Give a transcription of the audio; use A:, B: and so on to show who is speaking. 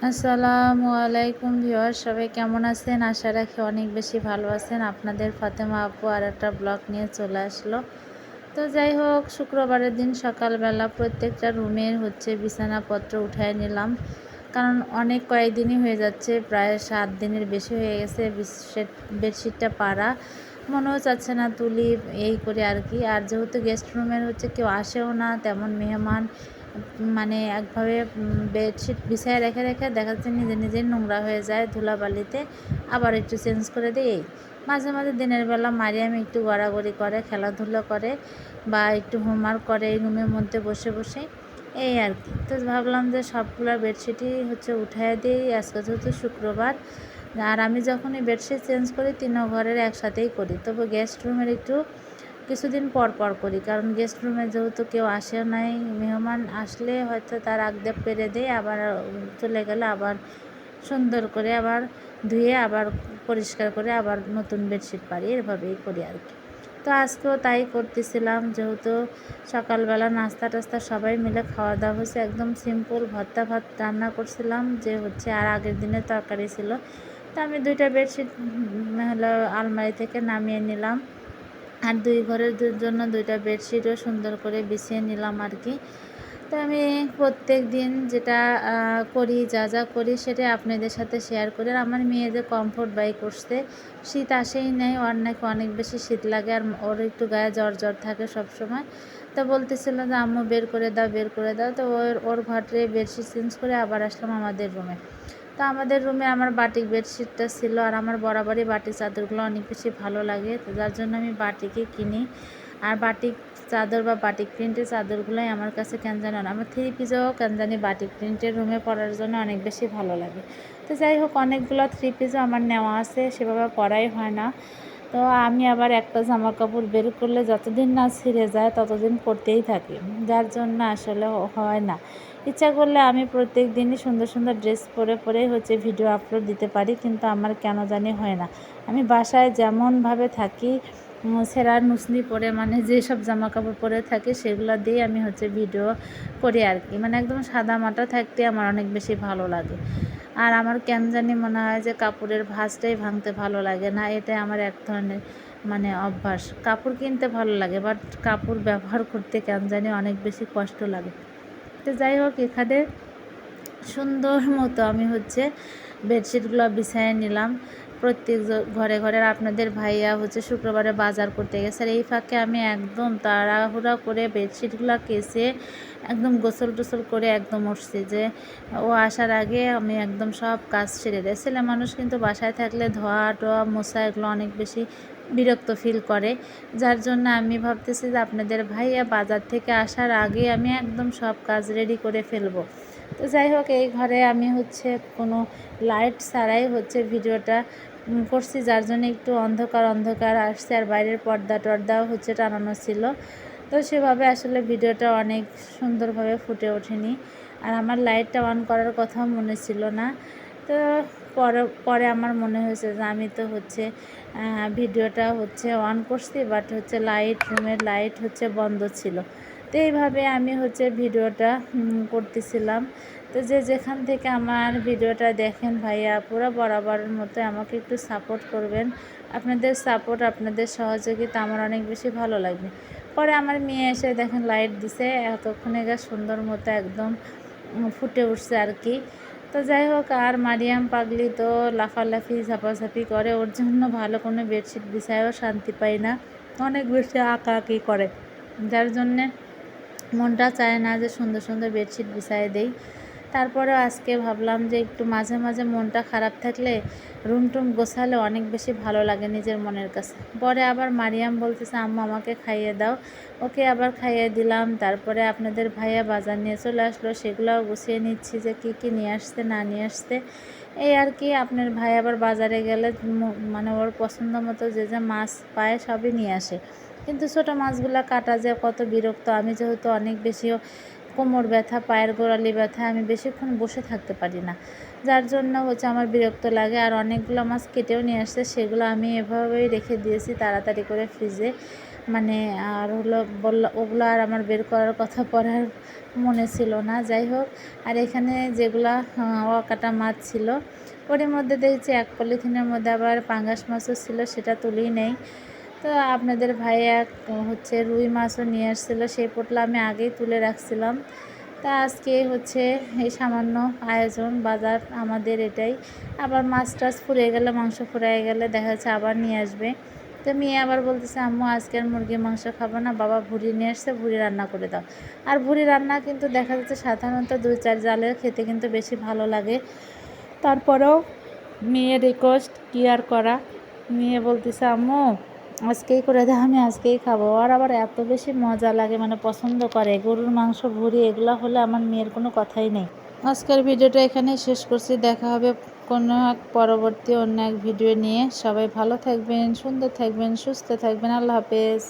A: আসসালামু আলাইকুম ভিউয়ার, সবাই কেমন আছেন? আশা রাখি অনেক বেশি ভালো আছেন। আপনাদের ফাতেমা আপু আর একটা ব্লগ নিয়ে চলে আসলো। তো যাই হোক, শুক্রবারের দিন সকালবেলা প্রত্যেকটা রুমের বিছানাপত্র উঠায় নিলাম, কারণ অনেক কয়েকদিনই হয়ে যাচ্ছে, প্রায় 7 দিনের বেশি হয়ে গেছে বেডশিটটা পাড়া। মনেও চাচ্ছে না তুলি, এই করে আর কি। আর যেহেতু গেস্ট রুমের কেউ আসেও না তেমন মেহমান, মানে একভাবে বেডশিট বিছায় রেখে রেখে দেখা যাচ্ছে নিজে নিজেই নোংরা হয়ে যায় ধুলাবালিতে, আবার একটু চেঞ্জ করে দিই। এই মাঝে মাঝে দিনের বেলা মারিয়াম একটু গড়াগড়ি করে, খেলাধুলা করে বা একটু হোমওয়ার্ক করে এই রুমের মধ্যে বসে বসে, এই আর কি। তো ভাবলাম যে সবগুলো বেডশিটই উঠায় দিই আজকে, যেহেতু শুক্রবার। আর আমি যখনই বেডশিট চেঞ্জ করি 3 ঘরের একসাথেই করি, তবে গেস্ট রুমের একটু কিছুদিন পর পর করি, কারণ গেস্ট রুমে যেহেতু কেউ আসে নাই, মেহমান আসলে হয়তো তার আগদে পেরে দেয়, আবার চলে গেলে আবার সুন্দর করে আবার ধুয়ে আবার পরিষ্কার করে আবার নতুন বেডশিট পারি, এভাবেই করি আর কি। তো আজকেও তাই করতেছিলাম, যেহেতু সকালবেলা নাস্তা টাস্তা সবাই মিলে খাওয়া দাওয়া হয়েছে, একদম সিম্পল ভর্তা ভাত রান্না করছিলাম, আর আগের দিনের তরকারি ছিল। তো আমি 2টা বেডশিট হলো আলমারি থেকে নামিয়ে নিলাম, আর 2 ঘরের জন্য 2টা বেডশিটও সুন্দর করে বিছিয়ে নিলাম আর কি। তো আমি প্রত্যেক দিন যেটা করি, যা যা করি সেটাই আপনাদের সাথে শেয়ার করি। আর আমার মেয়ে যে কমফোর্ট বাই করছে, শীত আসেই নেই, ওর নাকি অনেক বেশি শীত লাগে, আর ওর একটু গায়ে জ্বর জ্বর থাকে সবসময়। তো বলতেছিল যে আম্মু বের করে দাও, বের করে দাও। তো ওর ঘরে বেডশিট চেঞ্জ করে আবার আসলাম আমাদের রুমে। তো আমাদের রুমে আমার বাটিক বেডশিটটা ছিল, আর আমার বরাবরই বাটিক চাদরগুলো অনেক বেশি ভালো লাগে, তো যার জন্য আমি বাটিকই কিনি। আর বাটিক চাদর বা বাটিক প্রিন্টের চাদরগুলোই আমার কাছে কেন জানি না, আমার 3 পিসও কেন জানি বাটিক প্রিন্টের রুমে পরার জন্য অনেক বেশি ভালো লাগে। তো যাই হোক, অনেকগুলো 3 পিসও আমার নেওয়া আছে, সেভাবে পরাই হয় না। তো আমি আবার একটা জামা কাপড় বের করলে যতদিন না ছিঁড়ে যায় ততদিন পরতেই থাকি, যার জন্য আসলে হয় না। ইচ্ছা করলে আমি প্রত্যেক দিনই সুন্দর সুন্দর ড্রেস পরে পরেই ভিডিও আপলোড দিতে পারি, কিন্তু আমার কেন জানি হয় না। আমি বাসায় যেমনভাবে থাকি, ছেঁড়া নুসনি পরে, মানে যেসব জামা কাপড় পরে থাকি সেগুলো দিয়ে আমি ভিডিও করি আর কি। মানে একদম সাদা মাটা থাকতে আমার অনেক বেশি ভালো লাগে। আর আমার কেন জানি মনে হয় যে কাপড়ের ভাঁজটাই ভাঙতে ভালো লাগে না, এটাই আমার এক ধরনের অভ্যাস। কাপড় কিনতে ভালো লাগে, বাট কাপড় ব্যবহার করতে কেন জানি অনেক বেশি কষ্ট লাগে। তো যাই হোক, এখানে সুন্দর মতো আমি বেডশিটগুলো বিছায় নিলাম। প্রত্যেক ঘরে ঘরে আপনাদের ভাইয়া শুক্রবারে বাজার করতে গেছে, আর এই ফাঁকে আমি একদম তাড়াহুড়া করে বেডশিটগুলো কেচে একদম গোসল টোসল করে একদম উঠছি, যে ও আসার আগে আমি একদম সব কাজ সেরে দেয়। ছেলে মানুষ কিন্তু বাসায় থাকলে ধোয়া টোয়া মোছা এগুলো অনেক বেশি বিরক্ত ফিল করে, যার জন্য আমি ভাবতেছি যে আপনাদের ভাইয়া বাজার থেকে আসার আগে আমি একদম সব কাজ রেডি করে ফেলবো। তো যাই হোক, এই ঘরে আমি কোনো লাইট ছাড়াই ভিডিওটা করছি, যার জন্য একটু অন্ধকার অন্ধকার আসছে, আর বাইরের পর্দা টর্দাও টানানো ছিল। তো সেভাবে আসলে ভিডিওটা অনেক সুন্দরভাবে ফুটে ওঠেনি, আর আমার লাইটটা অন করার কথাও মনে ছিল না। তো পরে পরে আমার মনে হয়েছে যে আমি তো ভিডিওটা অন করছি, বাট লাইট, রুমের লাইট বন্ধ ছিল। তো এইভাবে আমি ভিডিওটা করতেছিলাম। তো যে যেখান থেকে আমার ভিডিওটা দেখেন ভাইয়া পুরো বরাবরের মতো আমাকে একটু সাপোর্ট করবেন। আপনাদের সাপোর্ট, আপনাদের সহযোগিতা আমার অনেক বেশি ভালো লাগবে। পরে আমার মেয়ে এসে দেখেন লাইট দিছে, এতক্ষণে সুন্দর মতো একদম ফুটে উঠছে আর কি। তো যাই হোক, আর মারিয়াম পাগলি তো লাফালাফি ঝাপাঝাপি করে, ওর জন্য ভালো কোনো বেডশিট বিছায়ও শান্তি পাই না, অনেক বেশি আঁকাআঁকি করে, যার জন্যে মনটা চায় না যে সুন্দর সুন্দর বেডশিট বিছায় দেই। তারপরেও আজকে ভাবলাম যে একটু মাঝে মাঝে মনটা খারাপ থাকলে রুম টুম গোছালে অনেক বেশি ভালো লাগে নিজের মনের কাছে। পরে আবার মারিয়াম বলতেছে আম্মু আমাকে খাইয়ে দাও, ওকে আবার খাইয়ে দিলাম। তারপরে আপনাদের ভাইয়া বাজার নিয়ে চলে আসলো, সেগুলোও গুছিয়ে নিচ্ছি যে কী কী নিয়ে আসছে না নিয়ে আসছে, এই আর কি। আপনার ভাই আবার বাজারে গেলে মানে ওর পছন্দ মতো যে যে মাছ পায় সবই নিয়ে আসে, কিন্তু ছোটো মাছগুলো কাটা যে কত বিরক্ত। আমি যেহেতু অনেক বেশি কোমর ব্যথা, পায়ের গোড়ালি ব্যথা, আমি বেশিক্ষণ বসে থাকতে পারি না, যার জন্য আমার বিরক্ত লাগে। আর অনেকগুলো মাছ কেটেও নিয়ে আসছে, সেগুলো আমি এভাবেই রেখে দিয়েছি তাড়াতাড়ি করে ফ্রিজে। মানে আর হলো বললো ওগুলো আর আমার বের করার কথা পরে আর মনে ছিল না। যাই হোক, আর এখানে যেগুলা কাটা মাছ ছিল ওর মধ্যে দেখছি এক পলিথিনের মধ্যে আবার পাঙ্গাস মাছও ছিল, সেটা তুলেই নেই। তো আপনাদের ভাই এক হচ্ছে রুই মাছও নিয়ে আসছিলো, সেই পোটলা আমি আগেই তুলে রাখছিলাম। তা আজকে হচ্ছে এই সামান্য আয়োজন বাজার আমাদের এটাই। আবার মাছ টাছ ফুরিয়ে গেলে, মাংস ফুরিয়ে গেলে দেখা যাচ্ছে আবার নিয়ে আসবে। তো মেয়ে আবার বলতেছে আম্মু আজকে আর মুরগির মাংস খাবো না, বাবা ভুড়ি নিয়ে আসছে, ভুড়ি রান্না করে দাও। আর ভুড়ি রান্না কিন্তু দেখা যাচ্ছে সাধারণত 2-4 জালের খেতে কিন্তু বেশি ভালো লাগে। তারপরেও মেয়ের রিকোয়েস্ট কি আর করা, মেয়ে বলতেছে আম্মু আজকেই করে দাও, আমি আজকেই খাবো। আর আবার এত বেশি মজা লাগে, মানে পছন্দ করে গরুর মাংস, ভুড়ি এগুলো হলে আমার মেয়ের কোনো কথাই নেই। আজকের ভিডিওটা এখানেই শেষ করছি, দেখা হবে কোনো এক পরবর্তী অন্য এক ভিডিও নিয়ে। সবাই ভালো থাকবেন, সুন্দর থাকবেন, সুস্থ থাকবেন। আল্লাহ হাফেজ।